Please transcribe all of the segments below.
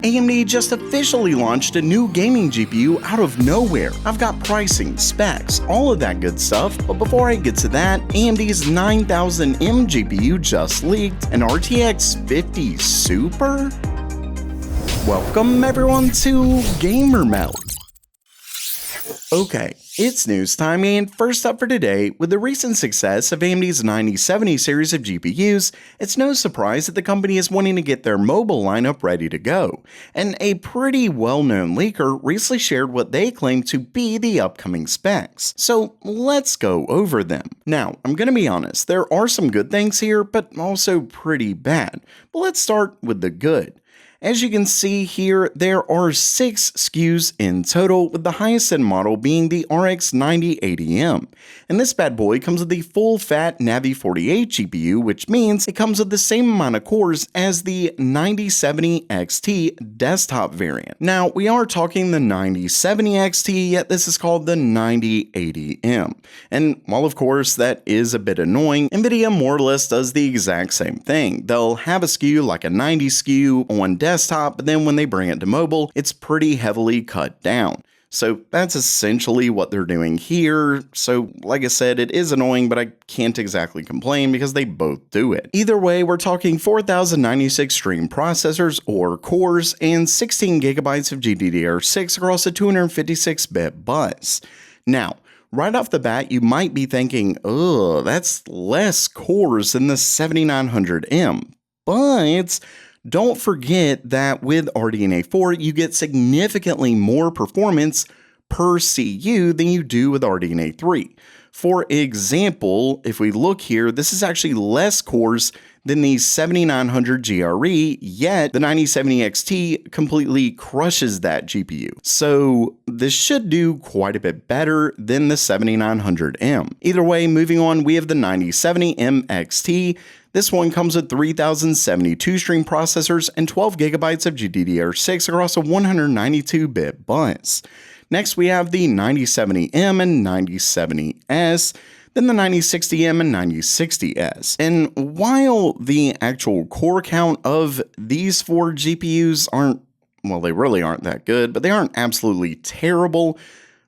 AMD just officially launched a new gaming GPU out of nowhere. I've got pricing, specs, all of that good stuff, but before I get to that, AMD's 9000M GPU just leaked, an RTX 50 Super? Welcome everyone to Gamer Melt. Okay, it's news time, and first up for today, with the recent success of AMD's 9070 series of GPUs, it's no surprise that the company is wanting to get their mobile lineup ready to go, and a pretty well-known leaker recently shared what they claim to be the upcoming specs. So let's go over them. Now, I'm gonna be honest, there are some good things here, but also pretty bad. But let's start with the good. As you can see here, there are 6 SKUs in total, with the highest end model being the RX 9080M. And this bad boy comes with the full-fat Navi 48 GPU, which means it comes with the same amount of cores as the 9070 XT desktop variant. Now, we are talking the 9070 XT, yet this is called the 9080M. And while of course that is a bit annoying, NVIDIA more or less does the exact same thing. They'll have a SKU like a 90 SKU on desktop, but then when they bring it to mobile, it's pretty heavily cut down. So that's essentially what they're doing here. So like I said, it is annoying, but I can't exactly complain because they both do it. Either way, we're talking 4096 stream processors or cores and 16 gigabytes of GDDR6 across a 256-bit bus. Now, right off the bat, you might be thinking, ugh, that's less cores than the 7900M, but don't forget that with RDNA 4, you get significantly more performance per CU than you do with RDNA 3. For example, if we look here, this is actually less cores than the 7900 GRE, yet the 9070 XT completely crushes that GPU. So this should do quite a bit better than the 7900M. Either way, moving on, we have the 9070M XT. This one comes with 3072 stream processors and 12 gigabytes of GDDR6 across a 192-bit bus. Next, we have the 9070M and 9070S, then the 9060M and 9060S. And while the actual core count of these 4 GPUs aren't, well, they really aren't that good, but they aren't absolutely terrible,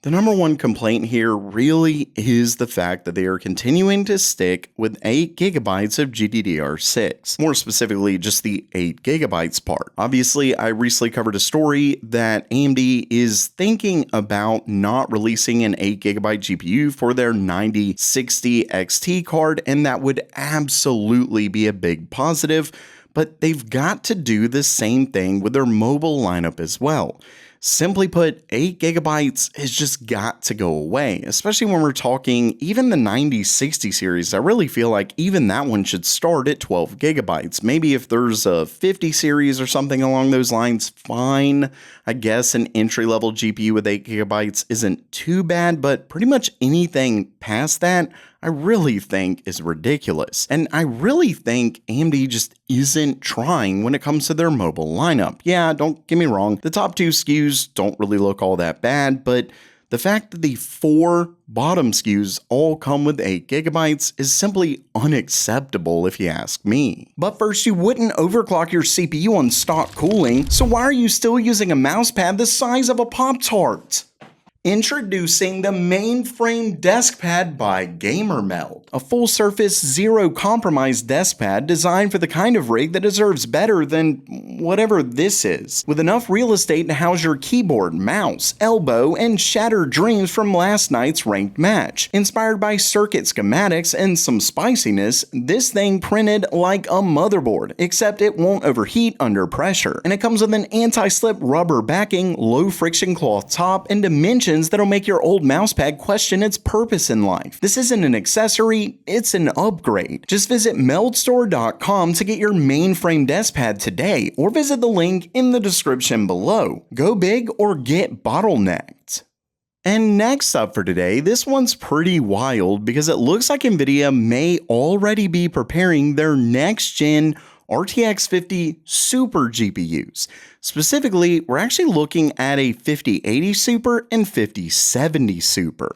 the number one complaint here really is the fact that they are continuing to stick with 8 gigabytes of GDDR6. More specifically, just the 8 gigabytes part. Obviously, I recently covered a story that AMD is thinking about not releasing an 8 gigabyte GPU for their 9060 XT card, and that would absolutely be a big positive, but they've got to do the same thing with their mobile lineup as well. Simply put, 8 gigabytes has just got to go away, especially when we're talking even the 9060 series. I really feel like even that one should start at 12 gigabytes. Maybe if there's a 50 series or something along those lines, fine. I guess an entry-level GPU with 8 gigabytes isn't too bad, but pretty much anything past that, I really think is ridiculous. And I really think AMD just isn't trying when it comes to their mobile lineup. Yeah, don't get me wrong, the top 2 SKUs don't really look all that bad, but the fact that the 4 bottom SKUs all come with 8 gigabytes is simply unacceptable if you ask me. But first, you wouldn't overclock your CPU on stock cooling, so why are you still using a mousepad the size of a Pop-Tart? Introducing the Mainframe Desk Pad by GamerMeld, a full-surface, zero-compromise desk pad designed for the kind of rig that deserves better than whatever this is, with enough real estate to house your keyboard, mouse, elbow, and shattered dreams from last night's ranked match. Inspired by circuit schematics and some spiciness, this thing printed like a motherboard, except it won't overheat under pressure, and it comes with an anti-slip rubber backing, low-friction cloth top, and dimensions that'll make your old mousepad question its purpose in life. This isn't an accessory, it's an upgrade. Just visit meldstore.com to get your mainframe desk pad today, or visit the link in the description below. Go big or get bottlenecked. And next up for today, this one's pretty wild because it looks like NVIDIA may already be preparing their next-gen RTX 50 Super GPUs. Specifically, we're actually looking at a 5080 Super and 5070 Super.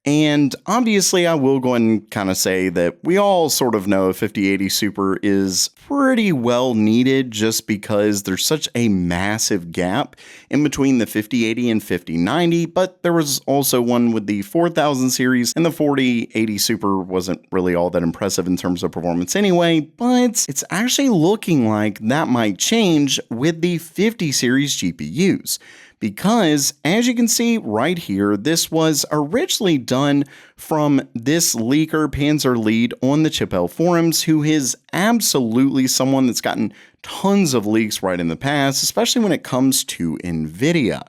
And obviously, I will go and kind of say that we all sort of know a 5080 Super is pretty well needed just because there's such a massive gap in between the 5080 and 5090, but there was also one with the 4000 series, and the 4080 Super wasn't really all that impressive in terms of performance anyway, but it's actually looking like that might change with the 50 series GPUs. Because, as you can see right here, this was originally done from this leaker, Panzer Lead, on the ChipL forums, who is absolutely someone that's gotten tons of leaks right in the past, especially when it comes to NVIDIA.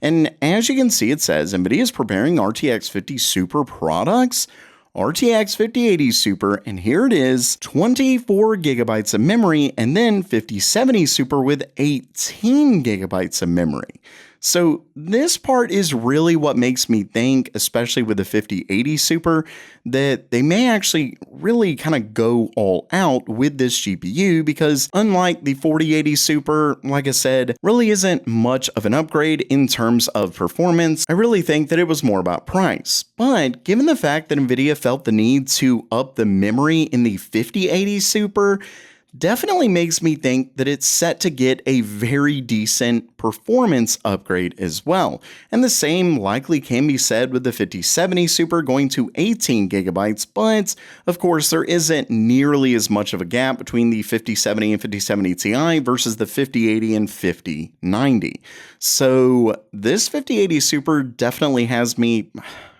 And as you can see, it says NVIDIA is preparing RTX 50 Super products, RTX 5080 Super, and here it is, 24 gigabytes of memory, and then 5070 Super with 18 gigabytes of memory. So this part is really what makes me think, especially with the 5080 Super, that they may actually really kind of go all out with this GPU, because unlike the 4080 Super, like I said, really isn't much of an upgrade in terms of performance. I really think that it was more about price. But given the fact that NVIDIA felt the need to up the memory in the 5080 Super, definitely makes me think that it's set to get a very decent performance upgrade as well. And the same likely can be said with the 5070 Super going to 18 gigabytes, but of course there isn't nearly as much of a gap between the 5070 and 5070 Ti versus the 5080 and 5090. So this 5080 Super definitely has me,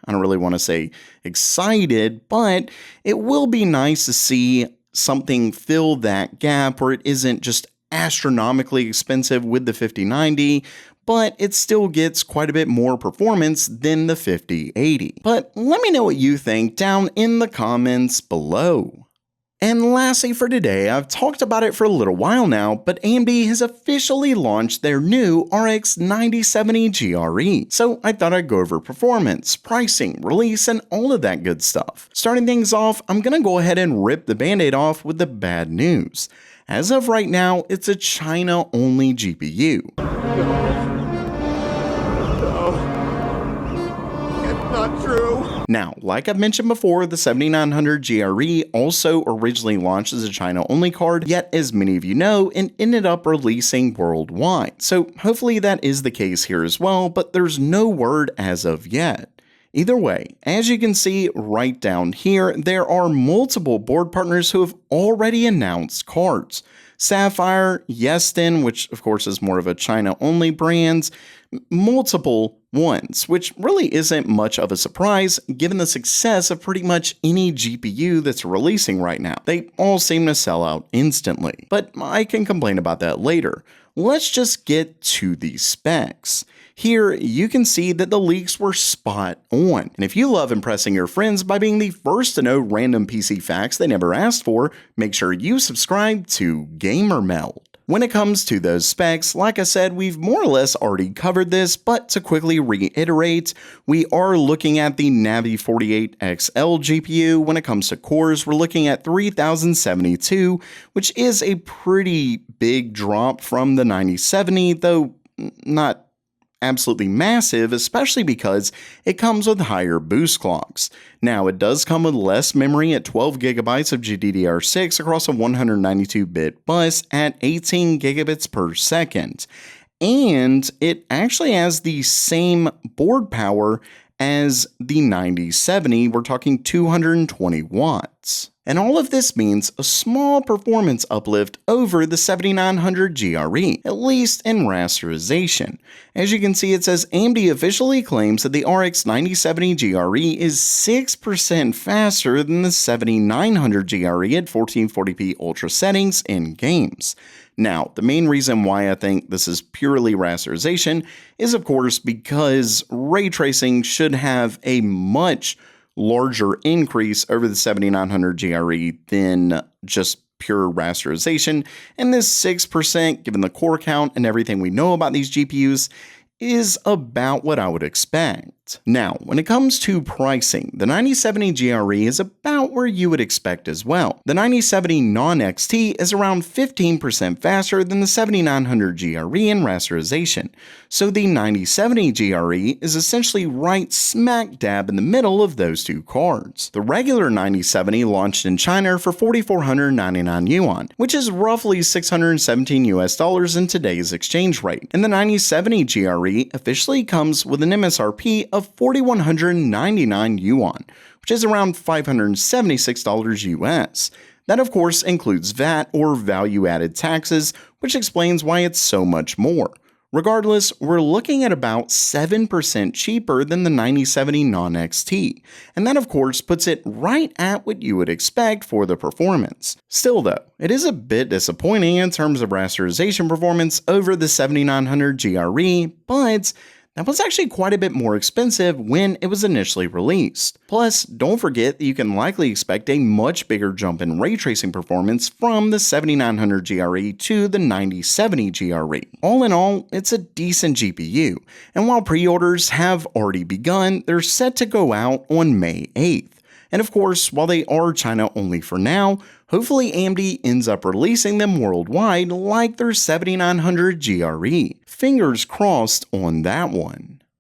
I don't really want to say excited, but it will be nice to see something fill that gap where it isn't just astronomically expensive with the 5090, but it still gets quite a bit more performance than the 5080. But let me know what you think down in the comments below. And lastly for today, I've talked about it for a little while now, but AMD has officially launched their new RX 9070 GRE. So I thought I'd go over performance, pricing, release, and all of that good stuff. Starting things off, I'm gonna go ahead and rip the band-aid off with the bad news. As of right now, it's a China-only GPU. Not true. Now, like I've mentioned before, the 7900 GRE also originally launched as a China-only card, yet as many of you know, it ended up releasing worldwide. So hopefully that is the case here as well, but there's no word as of yet. Either way, as you can see right down here, there are multiple board partners who have already announced cards. Sapphire, Yeston, which of course is more of a China-only brand, multiple ones, which really isn't much of a surprise given the success of pretty much any GPU that's releasing right now. They all seem to sell out instantly, but I can complain about that later. Let's just get to the specs. Here, you can see that the leaks were spot on. And if you love impressing your friends by being the first to know random PC facts they never asked for, make sure you subscribe to GamerMeld. When it comes to those specs, like I said, we've more or less already covered this, but to quickly reiterate, we are looking at the Navi 48XL GPU. When it comes to cores, we're looking at 3072, which is a pretty big drop from the 9070, though not absolutely massive, especially because it comes with higher boost clocks. Now, it does come with less memory at 12 gigabytes of GDDR6 across a 192-bit bus at 18 gigabits per second. And it actually has the same board power as the 9070. We're talking 220 watts. And all of this means a small performance uplift over the 7900 GRE, at least in rasterization. As you can see, it says AMD officially claims that the RX 9070 GRE is 6% faster than the 7900 GRE at 1440p ultra settings in games. Now, the main reason why I think this is purely rasterization is, of course, because ray tracing should have a much larger increase over the 7900 GRE than just pure rasterization, and this 6%, given the core count and everything we know about these GPUs, is about what I would expect. that. Now, when it comes to pricing, the 9070 GRE is about where you would expect as well. The 9070 non-XT is around 15% faster than the 7900 GRE in rasterization, so the 9070 GRE is essentially right smack dab in the middle of those two cards. The regular 9070 launched in China for 4,499 yuan, which is roughly 617 US dollars in today's exchange rate, and the 9070 GRE officially comes with an MSRP of 4,199 yuan, which is around $576 US. That of course includes VAT or value-added taxes, which explains why it's so much more. Regardless, we're looking at about 7% cheaper than the 9070 non-XT, and that of course puts it right at what you would expect for the performance. Still though, it is a bit disappointing in terms of rasterization performance over the 7900 GRE, but that was actually quite a bit more expensive when it was initially released. Plus, don't forget that you can likely expect a much bigger jump in ray tracing performance from the 7900 GRE to the 9070 GRE. All in all, it's a decent GPU, and while pre-orders have already begun, they're set to go out on May 8th. And of course, while they are China only for now, hopefully AMD ends up releasing them worldwide like their 7900 GRE. Fingers crossed on that one.